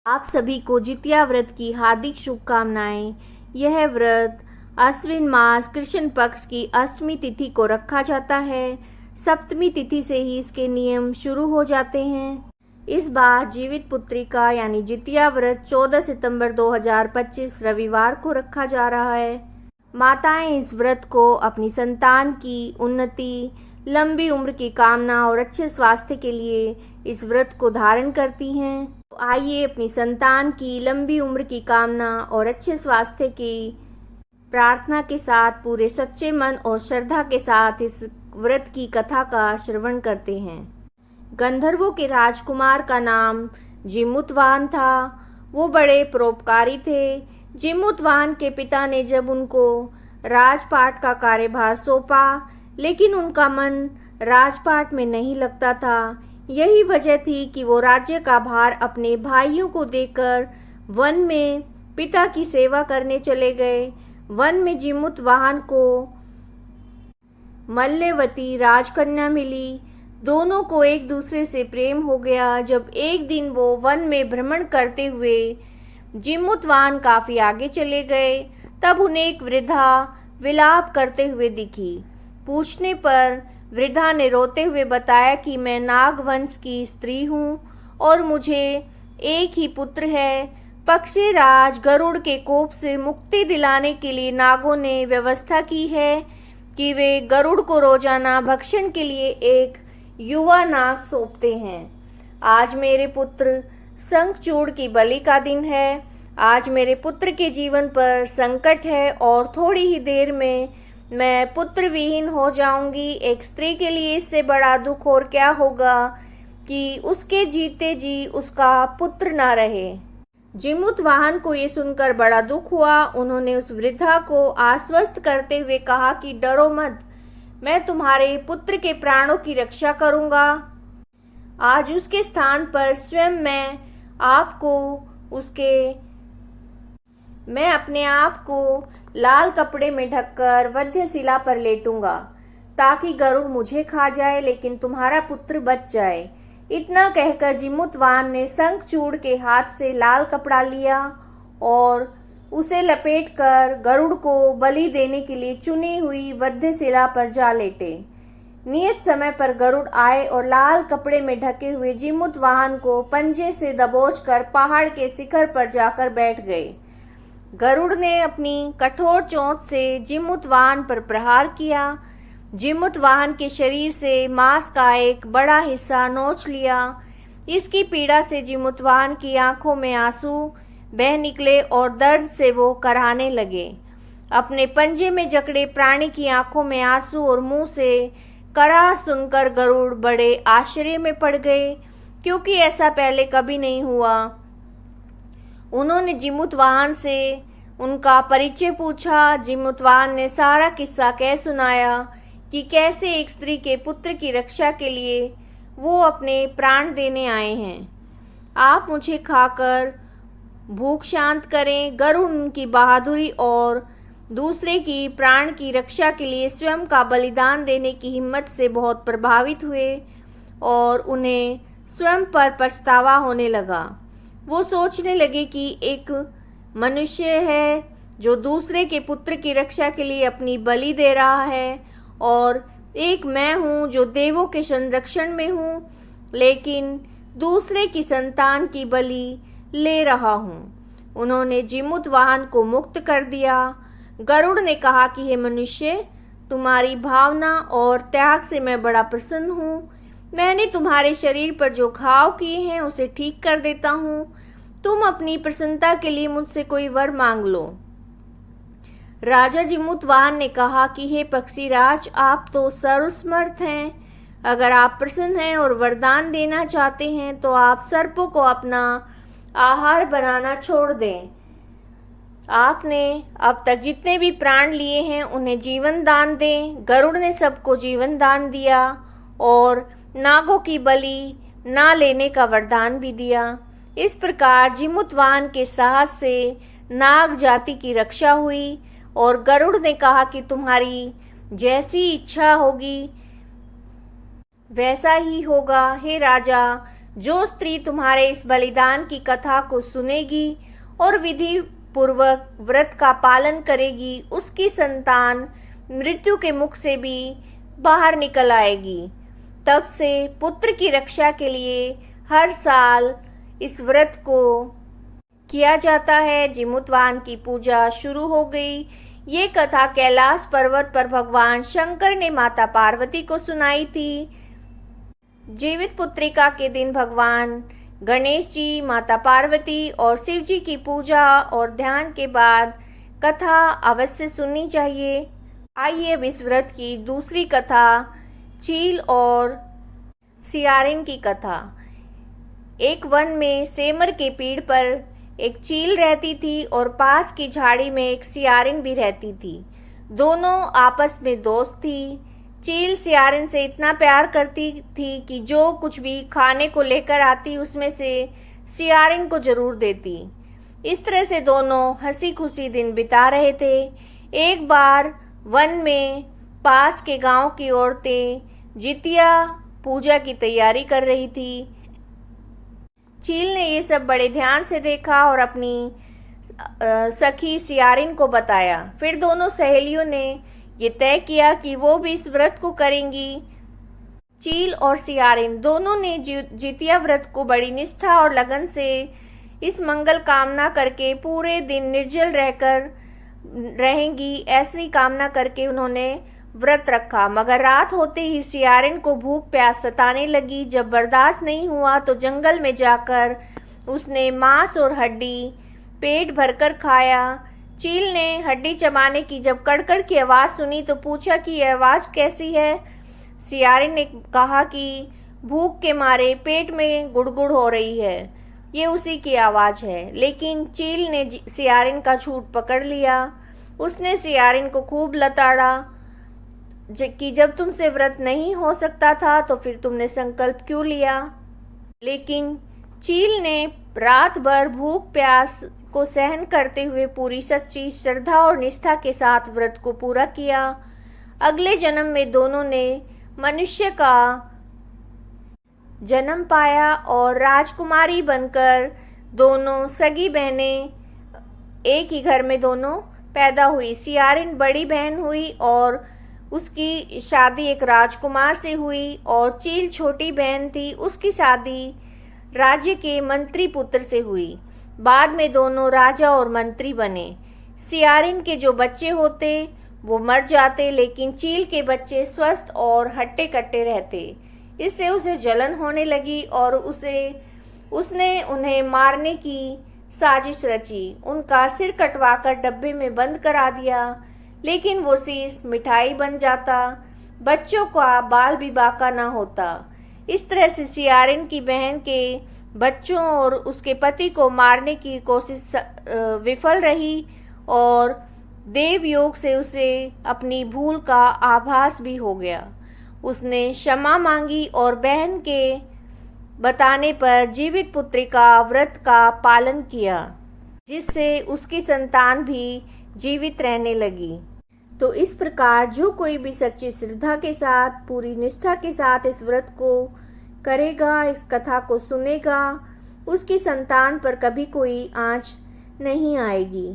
आप सभी को जितिया व्रत की हार्दिक शुभकामनाएं। यह व्रत आश्विन मास कृष्ण पक्ष की अष्टमी तिथि को रखा जाता है। सप्तमी तिथि से ही इसके नियम शुरू हो जाते हैं। इस बार जीवित पुत्रिका यानी जितिया व्रत 14 सितंबर 2025 रविवार को रखा जा रहा है। माताएं इस व्रत को अपनी संतान की उन्नति, लंबी उम्र की कामना और अच्छे स्वास्थ्य के लिए इस व्रत को धारण करती हैं। तो आइए अपनी संतान की लंबी उम्र की कामना और अच्छे स्वास्थ्य की प्रार्थना के साथ पूरे सच्चे मन और श्रद्धा के साथ इस व्रत की कथा का श्रवण करते हैं। गंधर्वों के राजकुमार का नाम जिमुतवाहन था। वो बड़े परोपकारी थे। जिमुतवाहन के पिता ने जब उनको राजपाट का कार्यभार सौंपा, लेकिन उनका मन राजपाट में नहीं लगता था। यही वजह थी कि वो राज्य का भार अपने भाइयों को देकर वन में पिता की सेवा करने चले गए। वन में जिमुतवाहन को मल्लवती राजकन्या मिली। दोनों को एक दूसरे से प्रेम हो गया। जब एक दिन वो वन में भ्रमण करते हुए जिमुतवाहन काफी आगे चले गए, तब उन्हें एक वृद्धा विलाप करते हुए दिखी। पूछने पर वृद्धा ने रोते हुए बताया कि मैं नागवंश की स्त्री हूँ और मुझे एक ही पुत्र है। पक्षीराज गरुड़ के कोप से मुक्ति दिलाने के लिए नागों ने व्यवस्था की है कि वे गरुड़ को रोजाना भक्षण के लिए एक युवा नाग सौंपते हैं। आज मेरे पुत्र शंखचूड़ की बलि का दिन है। आज मेरे पुत्र के जीवन पर संकट है और थोड़ी ही देर में मैं पुत्र विहीन हो जाऊंगी। एक स्त्री के लिए इससे बड़ा दुख और क्या होगा कि उसके जीते जी उसका पुत्र ना रहे। जिमुतवाहन को ये सुनकर बड़ा दुख हुआ। उन्होंने उस वृद्धा को आश्वस्त करते हुए कहा कि डरो मत, मैं तुम्हारे पुत्र के प्राणों की रक्षा करूंगा। आज उसके स्थान पर स्वयं मैं अपने आप को लाल कपड़े में ढककर वध्यशिला पर लेटूंगा ताकि गरुड़ मुझे खा जाए, लेकिन तुम्हारा पुत्र बच जाए। इतना कहकर जिमुतवाहन ने शंखचूड़ के हाथ से लाल कपड़ा लिया और उसे लपेटकर गरुड़ को बलि देने के लिए चुनी हुई वध्यशिला पर जा लेटे। नियत समय पर गरुड़ आए और लाल कपड़े में ढके हुए जिमुतवाहन को पंजे से दबोचकर पहाड़ के शिखर पर जाकर बैठ गए। गरुड़ ने अपनी कठोर चोंच से जिमुतवाहन पर प्रहार किया। जिमुतवाहन के शरीर से मांस का एक बड़ा हिस्सा नोच लिया। इसकी पीड़ा से जिमुतवाहन की आंखों में आंसू बह निकले और दर्द से वो कराहने लगे। अपने पंजे में जकड़े प्राणी की आंखों में आंसू और मुंह से कराह सुनकर गरुड़ बड़े आश्चर्य में पड़ गए, क्योंकि ऐसा पहले कभी नहीं हुआ। उन्होंने जिमुतवाहन से उनका परिचय पूछा। जिमुतवाहन ने सारा किस्सा कह सुनाया कि कैसे एक स्त्री के पुत्र की रक्षा के लिए वो अपने प्राण देने आए हैं। आप मुझे खाकर भूख शांत करें। गरुड़ उनकी बहादुरी और दूसरे की प्राण की रक्षा के लिए स्वयं का बलिदान देने की हिम्मत से बहुत प्रभावित हुए और उन्हें स्वयं पर पछतावा होने लगा। वो सोचने लगे कि एक मनुष्य है जो दूसरे के पुत्र की रक्षा के लिए अपनी बलि दे रहा है, और एक मैं हूँ जो देवों के संरक्षण में हूँ, लेकिन दूसरे की संतान की बलि ले रहा हूँ। उन्होंने जिमुतवाहन को मुक्त कर दिया। गरुड़ ने कहा कि हे मनुष्य, तुम्हारी भावना और त्याग से मैं बड़ा प्रसन्न हूँ। मैंने तुम्हारे शरीर पर जो घाव किए हैं उसे ठीक कर देता हूँ। तुम अपनी प्रसन्नता के लिए मुझसे कोई वर मांग लो। राजा जिमुतवाहन ने कहा कि हे पक्षीराज, आप तो सर्वसमर्थ हैं। अगर आप प्रसन्न हैं और वरदान देना चाहते हैं तो आप सर्पों को अपना आहार बनाना छोड़ दें। आपने अब तक जितने भी प्राण लिए हैं उन्हें जीवन दान दें। गरुड़ ने सबको जीवन दान दिया और नागों की बलि ना लेने का वरदान भी दिया। इस प्रकार जिमुतवाहन के साहस से नाग जाति की रक्षा हुई और गरुड़ ने कहा कि तुम्हारी जैसी इच्छा होगी वैसा ही होगा। हे राजा, जो स्त्री तुम्हारे इस बलिदान की कथा को सुनेगी और विधि पूर्वक व्रत का पालन करेगी, उसकी संतान मृत्यु के मुख से भी बाहर निकल आएगी। तब से पुत्र की रक्षा के लिए हर साल इस व्रत को किया जाता है। जिमुतवाहन की पूजा शुरू हो गई। ये कथा कैलाश पर्वत पर भगवान शंकर ने माता पार्वती को सुनाई थी। जीवित पुत्रिका के दिन भगवान गणेश जी, माता पार्वती और शिव जी की पूजा और ध्यान के बाद कथा अवश्य सुननी चाहिए। आइए अब इस व्रत की दूसरी कथा, चील और सियारिन की कथा। एक वन में सेमर के पेड़ पर एक चील रहती थी और पास की झाड़ी में एक सियारिन भी रहती थी। दोनों आपस में दोस्त थी। चील सियारिन से इतना प्यार करती थी कि जो कुछ भी खाने को लेकर आती उसमें से सियारिन को जरूर देती। इस तरह से दोनों हंसी खुशी दिन बिता रहे थे। एक बार वन में पास के गांव की औरतें जितिया पूजा की तैयारी कर रही थी। चील ने ये सब बड़े ध्यान से देखा और अपनी सखी सियारिन को बताया। फिर दोनों सहेलियों ने ये तय किया कि वो भी इस व्रत को करेंगी। चील और सियारिन दोनों ने जितिया व्रत को बड़ी निष्ठा और लगन से इस मंगल कामना करके पूरे दिन निर्जल रहकर रहेंगी, ऐसी कामना करके उन्होंने व्रत रखा। मगर रात होते ही सियारिन को भूख प्यास सताने लगी। जब बर्दाश्त नहीं हुआ तो जंगल में जाकर उसने मांस और हड्डी पेट भरकर खाया। चील ने हड्डी चबाने की जब कड़कड़ की आवाज़ सुनी तो पूछा कि यह आवाज़ कैसी है। सियारिन ने कहा कि भूख के मारे पेट में गुड़गुड़ हो रही है, ये उसी की आवाज़ है। लेकिन चील ने सियारिन का झूठ पकड़ लिया। उसने सियारिन को खूब लताड़ा कि जब तुमसे व्रत नहीं हो सकता था तो फिर तुमने संकल्प क्यों लिया। लेकिन चील ने रात भर भूख प्यास को सहन करते हुए पूरी सच्ची श्रद्धा और निष्ठा के साथ व्रत को पूरा किया। अगले जन्म में दोनों ने मनुष्य का जन्म पाया और राजकुमारी बनकर दोनों सगी बहनें एक ही घर में दोनों पैदा हुई। सियारिन बड़ी बहन हुई और उसकी शादी एक राजकुमार से हुई और चील छोटी बहन थी, उसकी शादी राज्य के मंत्री पुत्र से हुई। बाद में दोनों राजा और मंत्री बने। सियारिन के जो बच्चे होते वो मर जाते, लेकिन चील के बच्चे स्वस्थ और हट्टे कट्टे रहते। इससे उसे जलन होने लगी और उसने उन्हें मारने की साजिश रची। उनका सिर कटवाकर डब्बे में बंद करा दिया, लेकिन वो शीश मिठाई बन जाता, बच्चों का बाल भी बाका न होता। इस तरह से सियारिन की बहन के बच्चों और उसके पति को मारने की कोशिश विफल रही और देव योग से उसे अपनी भूल का आभास भी हो गया। उसने क्षमा मांगी और बहन के बताने पर जीवित पुत्रिका व्रत का पालन किया, जिससे उसकी संतान भी जीवित रहने लगी। तो इस प्रकार जो कोई भी सच्ची श्रद्धा के साथ, पूरी निष्ठा के साथ इस व्रत को करेगा, इस कथा को सुनेगा, उसकी संतान पर कभी कोई आँच नहीं आएगी।